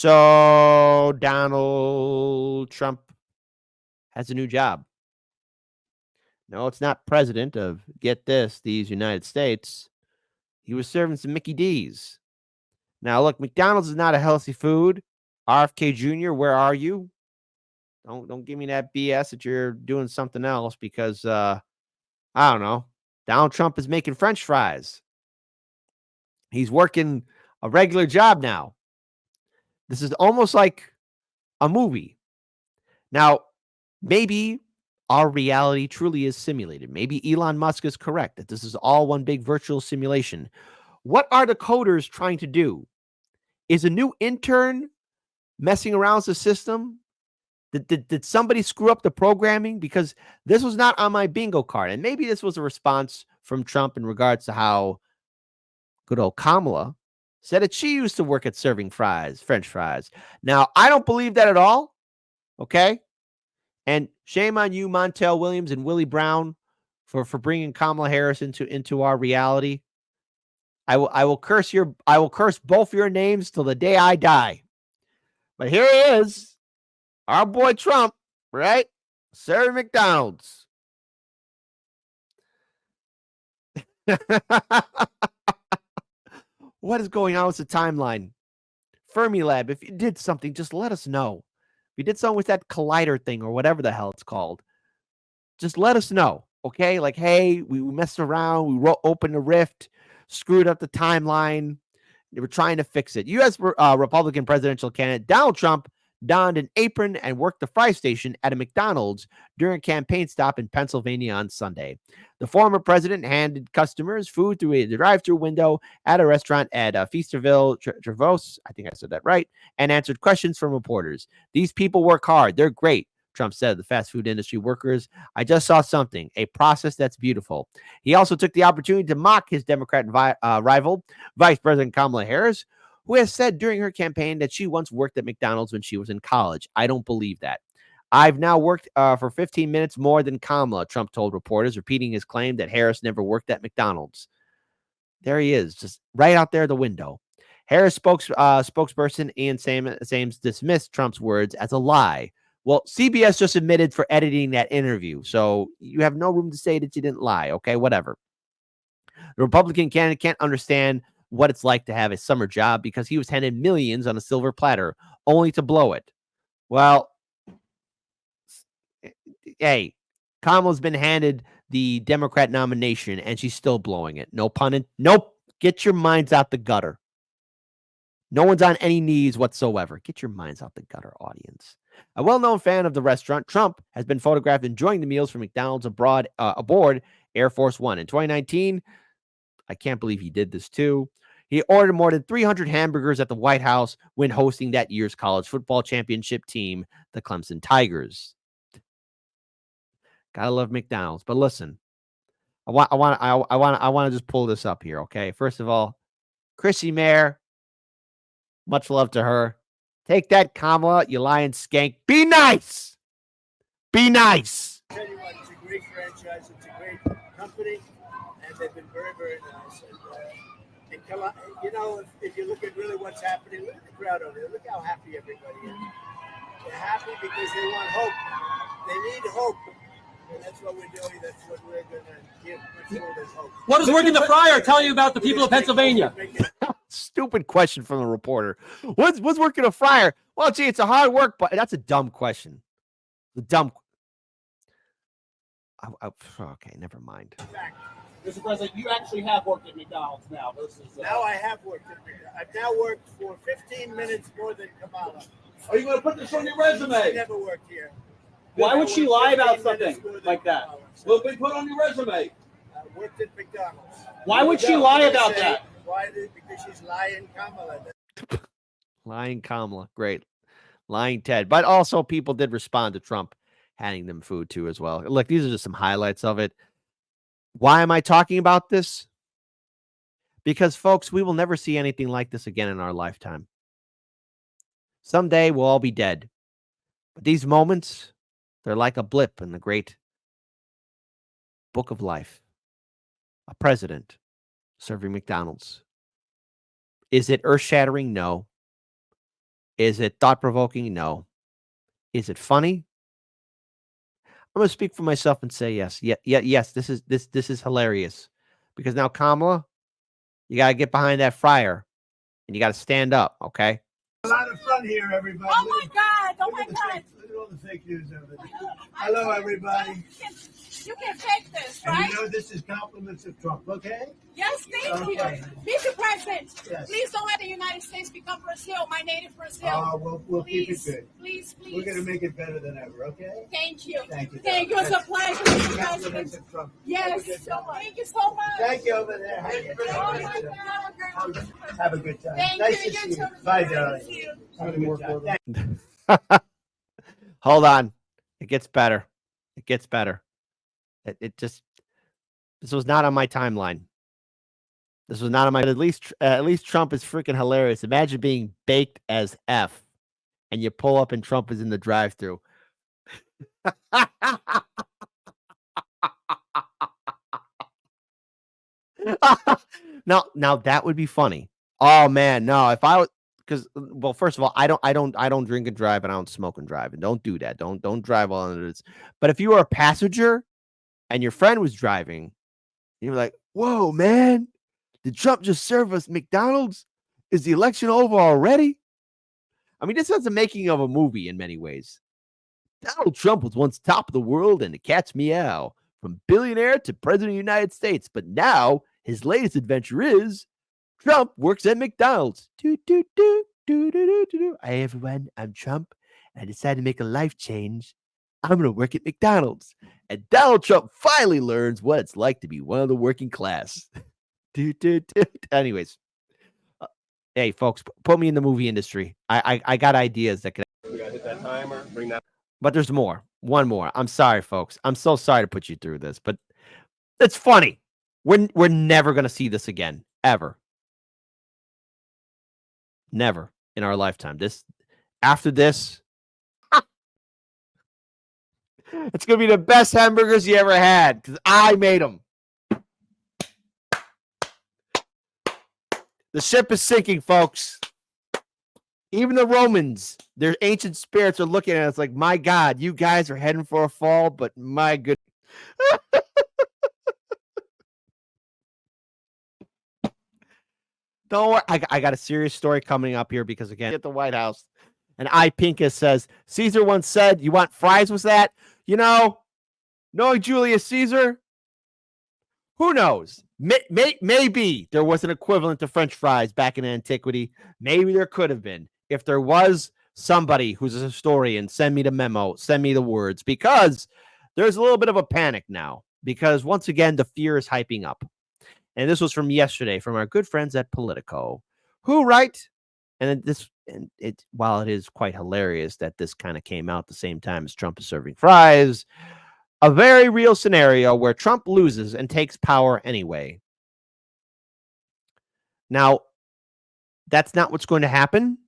So Donald Trump has a new job. No, it's not president of, get this, these United States. He was serving some Mickey D's. Now, look, McDonald's is not a healthy food. RFK Jr., where are you? Don't give me that BS that you're doing something else because, I don't know, Donald Trump is making French fries. He's working a regular job now. This is almost like a movie. Now, maybe our reality truly is simulated. Maybe Elon Musk is correct that this is all one big virtual simulation. What are the coders trying to do? Is a new intern messing around with the system? Did somebody screw up the programming? Because this was not on my bingo card. And maybe this was a response from Trump in regards to how good old Kamala said that she used to work at serving fries, French fries. Now, I don't believe that at all. Okay. And shame on you, Montel Williams and Willie Brown, for bringing Kamala Harris into our reality. I will curse both your names till the day I die. But here he is, our boy Trump, right? Serving McDonald's. What is going on with the timeline? Fermilab, if you did something, just let us know. If you did something with that collider thing or whatever the hell it's called, just let us know, okay? Like, hey, we messed around, we opened a rift, screwed up the timeline. They were trying to fix it. U.S. Republican presidential candidate Donald Trump donned an apron and worked the fry station at a McDonald's during a campaign stop in Pennsylvania on Sunday. The former president handed customers food through a drive-thru window at a restaurant at Feasterville, Trevose, I think I said that right, and answered questions from reporters. These people work hard. They're great, Trump said of the fast food industry workers. I just saw something, a process that's beautiful. He also took the opportunity to mock his Democrat rival, Vice President Kamala Harris, who has said during her campaign that she once worked at McDonald's when she was in college. I don't believe that. I've now worked for 15 minutes more than Kamala, Trump told reporters, repeating his claim that Harris never worked at McDonald's. There he is, just right out there the window. Harris spokesperson Ian Sames dismissed Trump's words as a lie. Well, CBS just admitted for editing that interview, so you have no room to say that you didn't lie, okay? Whatever. The Republican candidate can't understand what it's like to have a summer job because he was handed millions on a silver platter, only to blow it. Well, hey, Kamala's been handed the Democrat nomination, and she's still blowing it. No pun in. Nope. Get your minds out the gutter. No one's on any knees whatsoever. Get your minds out the gutter, audience. A well-known fan of the restaurant, Trump has been photographed enjoying the meals from McDonald's aboard Air Force One. In 2019, I can't believe he did this too. He ordered more than 300 hamburgers at the White House when hosting that year's college football championship team, the Clemson Tigers. Gotta love McDonald's. But listen, I want to just pull this up here, okay? First of all, Chrissy Mayer, much love to her. Take that, Kamala, you lying skank. Be nice. Be nice. I'll tell you what, it's a great franchise. It's a great company, and they've been very, very nice. And you know, if you look at really what's happening, look at the crowd over there. Look how happy everybody is. They're happy because they want hope. They need hope. And that's what we're doing. That's what we're going to give. Hope. What does working the fryer tell you about the people of Pennsylvania? Stupid question from the reporter. What's working a fryer? Well, gee, it's a hard work, but that's a dumb question. The dumb. Okay, never mind. Mr. President, you actually have worked at McDonald's now. Now I have worked at McDonald's. I've now worked for 15 minutes more than Kamala. Are you going to put this on your resume? I never worked here. Why would she lie about something like that? Will be put on your resume. I worked at McDonald's. Why would she lie about that? Why? Because she's lying Kamala. Lying Kamala. Great. Lying Ted. But also people did respond to Trump handing them food too as well. Look, these are just some highlights of it. Why am I talking about this? Because, folks, we will never see anything like this again in our lifetime. Someday we'll all be dead. But these moments, they're like a blip in the great book of life. A president serving McDonald's. Is it earth-shattering? No. Is it thought-provoking? No. Is it funny? I'm gonna speak for myself and say yes. Yes, this is hilarious. Because now, Kamala, you gotta get behind that fryer and you gotta stand up, okay? A lot of fun here, everybody. Oh my God! Oh my God! Look at all the fake news over there. Hello, everybody. You can fake this, And right? you know this is compliments of Trump, okay? Yes, thank Okay. you. Mr. President, Yes. please don't let the United States become Brazil, my native Brazil. We'll keep it Please, good. please, please. We're going to make it better than ever, okay? Thank you. Thank you. Thank you. It's a pleasure, Mr. Compliments President. of Trump. Yes. Thank you so much. Thank you over there. Oh my God. Have a good time. Thank Nice you. to see You you. too. Bye, Thank darling. you. Have a good time. Hold on. It gets better. It gets better. This was not on my timeline. This was not on my. At least Trump is freaking hilarious. Imagine being baked as F, and you pull up and Trump is in the drive-thru. Now that would be funny. Oh man, no! If I was, because well, first of all, I don't drink and drive, and I don't smoke and drive, and don't do that. Don't drive while under this. But if you were a passenger and your friend was driving, you were like, "Whoa, man! Did Trump just serve us McDonald's? Is the election over already?" I mean, this is the making of a movie in many ways. Donald Trump was once top of the world and the cat's meow, from billionaire to president of the United States. But now his latest adventure is Trump works at McDonald's. Do, do, do, do, do, do, do, do. Hey, everyone, I'm Trump, and I decided to make a life change. I'm going to work at McDonald's. And Donald Trump finally learns what it's like to be one of the working class. Do, do, do. Anyways, hey, folks, put me in the movie industry. I got ideas that could. We got to hit that timer, bring that. But there's more. One more. I'm sorry, folks. I'm so sorry to put you through this, but it's funny. We're never going to see this again, ever. Never in our lifetime. After this, it's going to be the best hamburgers you ever had because I made them. The ship is sinking, folks. Even the Romans, their ancient spirits are looking at us like, my God, you guys are heading for a fall, but my good. Don't worry. I got a serious story coming up here because, again, at the White House, and I. Pincus says, Caesar once said, you want fries with that? You know, knowing Julius Caesar, who knows? Maybe there was an equivalent to French fries back in antiquity. Maybe there could have been. If there was, somebody who's a historian, send me the memo, send me the words, because there's a little bit of a panic now. Because once again, the fear is hyping up. And this was from yesterday from our good friends at Politico, who write, while it is quite hilarious that this kind of came out the same time as Trump is serving fries, a very real scenario where Trump loses and takes power anyway. Now, that's not what's going to happen.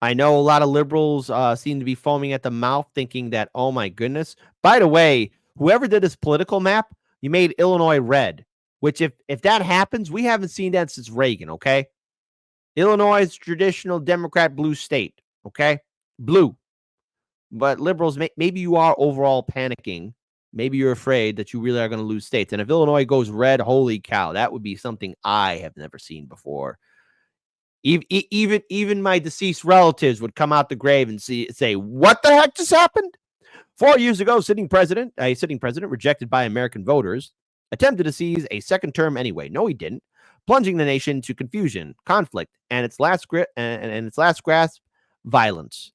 I know a lot of liberals seem to be foaming at the mouth thinking that, oh my goodness. By the way, whoever did this political map, you made Illinois red, which if that happens, we haven't seen that since Reagan, okay? Illinois is traditional Democrat blue state, okay? Blue. But liberals, maybe you are overall panicking. Maybe you're afraid that you really are going to lose states. And if Illinois goes red, holy cow, that would be something I have never seen before. Even my deceased relatives would come out the grave and say, what the heck just happened? 4 years ago, a sitting president rejected by American voters attempted to seize a second term anyway. No, he didn't, plunging the nation to confusion, conflict, and its last grasp, violence.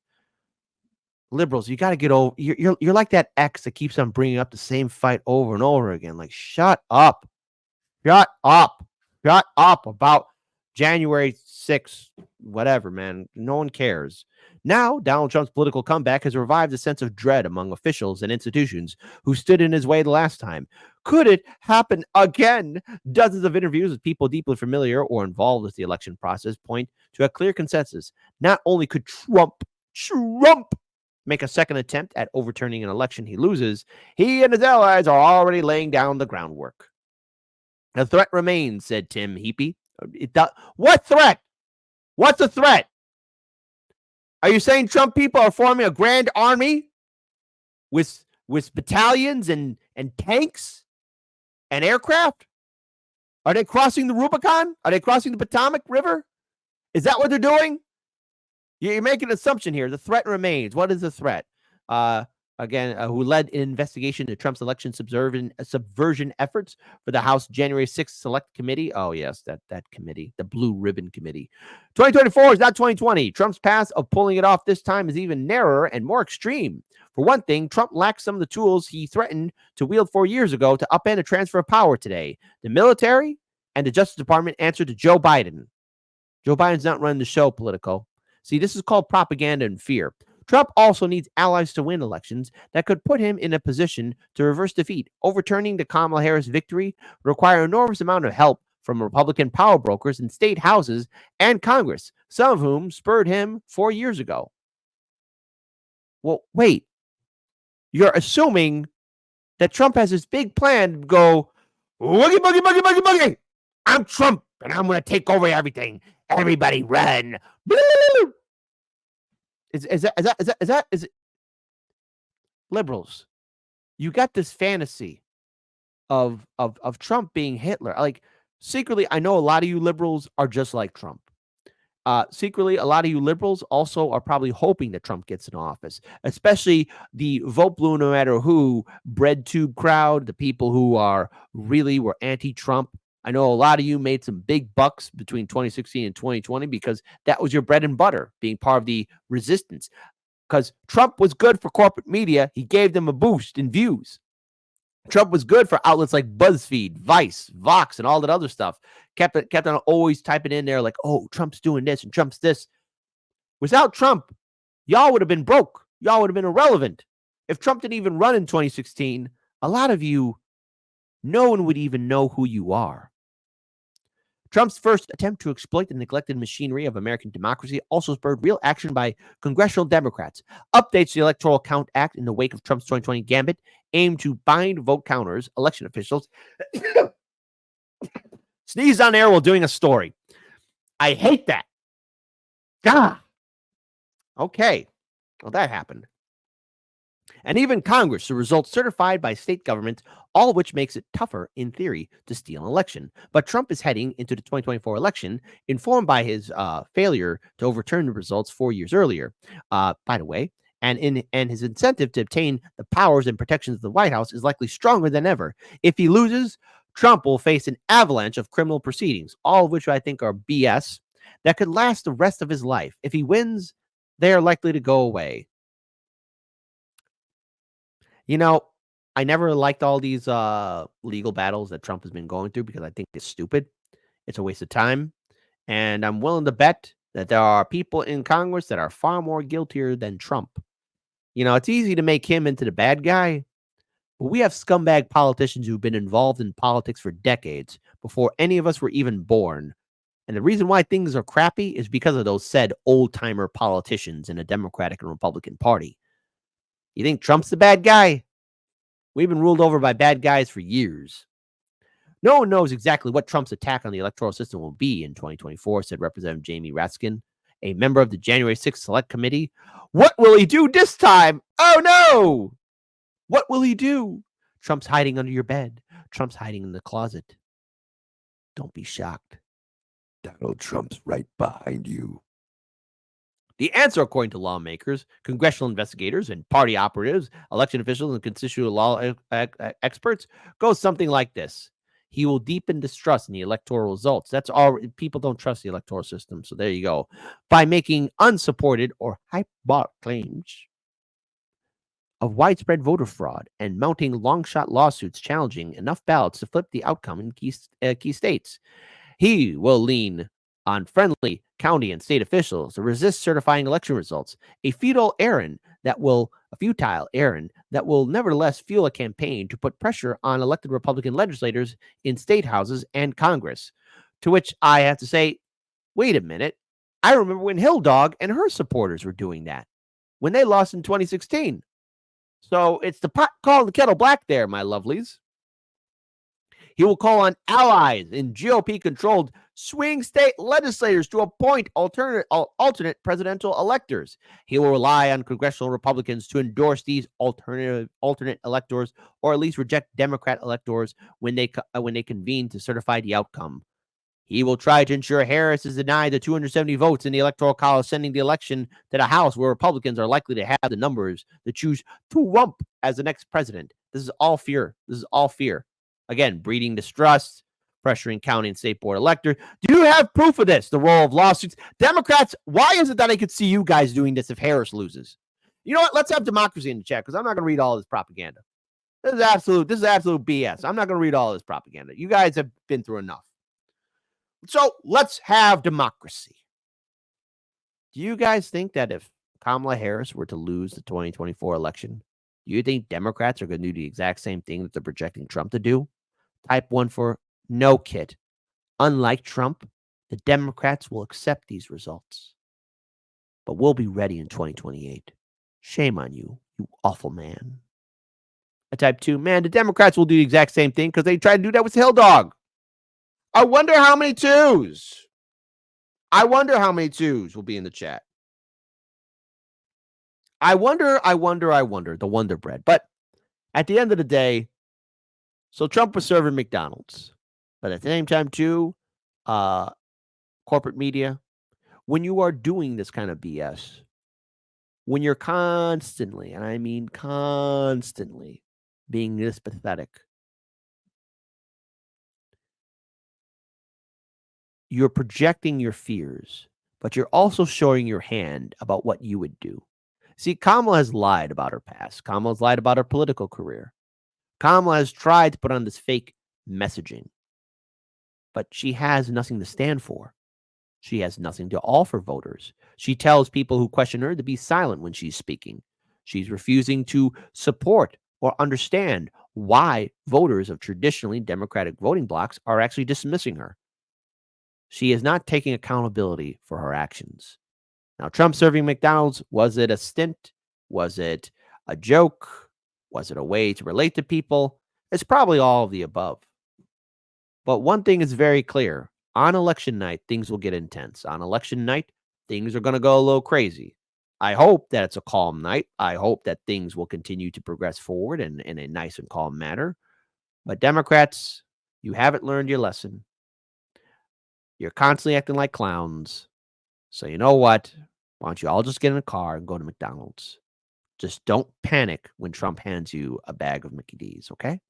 Liberals, you got to get over. You're like that ex that keeps on bringing up the same fight over and over again. Like, shut up about January 6th, whatever, man. No one cares. Now, Donald Trump's political comeback has revived a sense of dread among officials and institutions who stood in his way the last time. Could it happen again? Dozens of interviews with people deeply familiar or involved with the election process point to a clear consensus. Not only could Trump make a second attempt at overturning an election he loses, he and his allies are already laying down the groundwork. The threat remains, said Tim Heapy. What threat? What's the threat? Are you saying Trump people are forming a grand army with battalions and tanks and aircraft? Are they crossing the Rubicon? Are they crossing the Potomac River? Is that what they're doing? You're making an assumption here. The threat remains. What is the threat? Who led an investigation into Trump's election subversion efforts for the House January 6th Select Committee. Oh, yes, that committee, the Blue Ribbon Committee. 2024 is not 2020. Trump's path of pulling it off this time is even narrower and more extreme. For one thing, Trump lacks some of the tools he threatened to wield 4 years ago to upend a transfer of power today. The military and the Justice Department answer to Joe Biden. Joe Biden's not running the show, Politico. See, this is called propaganda and fear. Trump also needs allies to win elections that could put him in a position to reverse defeat. Overturning the Kamala Harris victory would require an enormous amount of help from Republican power brokers in state houses and Congress, some of whom spurred him 4 years ago. Well, wait. You're assuming that Trump has this big plan to go, boogie, boogie, boogie, boogie, boogie. I'm Trump, and I'm going to take over everything. Everybody run. Is it liberals? You got this fantasy of Trump being Hitler. Like, secretly, I know a lot of you liberals are just like Trump. Secretly, a lot of you liberals also are probably hoping that Trump gets in office, especially the vote blue no matter who bread tube crowd, the people who were anti-Trump. I know a lot of you made some big bucks between 2016 and 2020 because that was your bread and butter, being part of the resistance. Because Trump was good for corporate media. He gave them a boost in views. Trump was good for outlets like BuzzFeed, Vice, Vox, and all that other stuff. Kept on always typing in there like, oh, Trump's doing this and Trump's this. Without Trump, y'all would have been broke. Y'all would have been irrelevant. If Trump didn't even run in 2016, a lot of you, no one would even know who you are. Trump's first attempt to exploit the neglected machinery of American democracy also spurred real action by congressional Democrats. Updates to the Electoral Count Act in the wake of Trump's 2020 gambit aimed to bind vote counters, election officials. Sneezed on air while doing a story. I hate that. Ah. Okay. Well, that happened. And even Congress, the results certified by state governments, all of which makes it tougher, in theory, to steal an election. But Trump is heading into the 2024 election, informed by his failure to overturn the results 4 years earlier, by the way, and his incentive to obtain the powers and protections of the White House is likely stronger than ever. If he loses, Trump will face an avalanche of criminal proceedings, all of which I think are BS, that could last the rest of his life. If he wins, they are likely to go away. You know, I never liked all these legal battles that Trump has been going through because I think it's stupid. It's a waste of time. And I'm willing to bet that there are people in Congress that are far more guiltier than Trump. You know, it's easy to make him into the bad guy, but we have scumbag politicians who've been involved in politics for decades before any of us were even born. And the reason why things are crappy is because of those said old-timer politicians in the Democratic and Republican Party. You think Trump's the bad guy? We've been ruled over by bad guys for years. No one knows exactly what Trump's attack on the electoral system will be in 2024, said Representative Jamie Raskin, a member of the January 6th Select Committee. What will he do this time? Oh, no! What will he do? Trump's hiding under your bed. Trump's hiding in the closet. Don't be shocked. Donald Trump's right behind you. The answer, according to lawmakers, congressional investigators, and party operatives, election officials, and constitutional law experts, goes something like this. He will deepen distrust in the electoral results. That's all. People don't trust the electoral system, so there you go. By making unsupported or hyperbolic claims of widespread voter fraud and mounting long-shot lawsuits challenging enough ballots to flip the outcome in key states. He will lean on friendly county and state officials to resist certifying election results, a futile errand that will nevertheless fuel a campaign to put pressure on elected Republican legislators in state houses and Congress. To which I have to say, wait a minute. I remember when Hill Dog and her supporters were doing that when they lost in 2016. So it's the pot calling the kettle black there, my lovelies. He will call on allies in GOP-controlled swing state legislators to appoint alternate presidential electors. He will rely on congressional Republicans to endorse these alternate electors, or at least reject Democrat electors when they convene to certify the outcome. He will try to ensure Harris is denied the 270 votes in the Electoral College, sending the election to the House, where Republicans are likely to have the numbers to choose Trump as the next president. This is all fear. This is all fear. Again, breeding distrust, pressuring county and state board electors. Do you have proof of this? The role of lawsuits. Democrats, why is it that I could see you guys doing this if Harris loses? You know what? Let's have democracy in the chat, because I'm not going to read all this propaganda. This is absolute BS. I'm not going to read all this propaganda. You guys have been through enough. So let's have democracy. Do you guys think that if Kamala Harris were to lose the 2024 election, do you think Democrats are going to do the exact same thing that they're projecting Trump to do? Type 1 for no, kid. Unlike Trump, the Democrats will accept these results. But we'll be ready in 2028. Shame on you, you awful man. I type 2, man, the Democrats will do the exact same thing because they tried to do that with Hill Dog. I wonder how many twos. I wonder how many twos will be in the chat. I wonder, the Wonder Bread. But at the end of the day, so Trump was serving McDonald's. But at the same time, too, corporate media, when you are doing this kind of BS, when you're constantly, and I mean constantly, being this pathetic, you're projecting your fears, but you're also showing your hand about what you would do. See, Kamala has lied about her past. Kamala's lied about her political career. Kamala has tried to put on this fake messaging, but she has nothing to stand for. She has nothing to offer voters. She tells people who question her to be silent when she's speaking. She's refusing to support or understand why voters of traditionally Democratic voting blocs are actually dismissing her. She is not taking accountability for her actions. Now, Trump serving McDonald's, was it a stint? Was it a joke? Was it a way to relate to people? It's probably all of the above. But one thing is very clear. On election night, things will get intense. On election night, things are going to go a little crazy. I hope that it's a calm night. I hope that things will continue to progress forward in a nice and calm manner. But Democrats, you haven't learned your lesson. You're constantly acting like clowns. So you know what? Why don't you all just get in a car and go to McDonald's? Just don't panic when Trump hands you a bag of Mickey D's, okay?